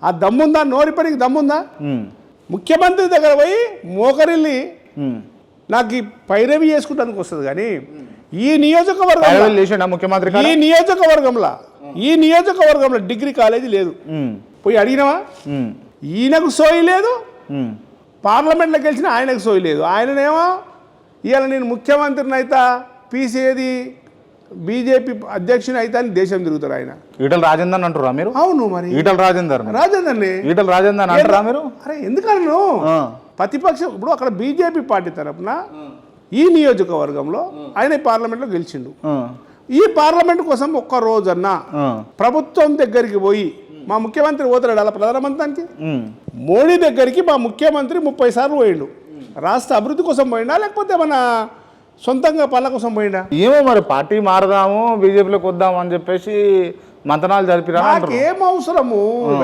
ఆ దమ్ముందా? నోరి పనికి దమ్ముందా? ముఖ్యమంత్రి దగ్గర పోయి మోకరిల్లి నాకు ఈ పైరవి చేసుకుంటానికి వస్తుంది కానీ ఈ నియోజకవర్గంలో డిగ్రీ కాలేజీ లేదు. పోయి అడిగినావా? ఈయనకు సోయి లేదు, పార్లమెంట్లో గెలిచిన ఆయనకు సోయి లేదు. ఆయననేమో ఇవాళ నేను ముఖ్యమంత్రిని అయితే పీసీఏది బీజేపీ అధ్యక్షుని అయితే అని దేశం తిరుగుతారు ఆయన. ఈటల రాజేందర్ అంటారా మీరు? అవును, మరి ఈటల రాజేందర్ అంటారా మీరు? అరే ఎందుకను ప్రతిపక్షం ఇప్పుడు అక్కడ బీజేపీ పార్టీ తరఫున ఈ నియోజకవర్గంలో ఆయన పార్లమెంట్లో గెలిచిండు. ఈ పార్లమెంట్ కోసం ఒక్క రోజన్నా ప్రభుత్వం దగ్గరికి పోయి మా ముఖ్యమంత్రి పోతాడు అలా ప్రధానమంత్రికి, మోడీ దగ్గరికి మా ముఖ్యమంత్రి 30 సార్లు పోయిండు. రాష్ట్ర అభివృద్ధి కోసం పోయిండా లేకపోతే మన సొంతంగా పళ్ళ కోసం పోయిండా? ఏమో మరి పార్టీ మారదాము బీజేపీలోకి వద్దాము అని చెప్పేసి మంతనాలు జరిపిరా. నాకేం అవసరము?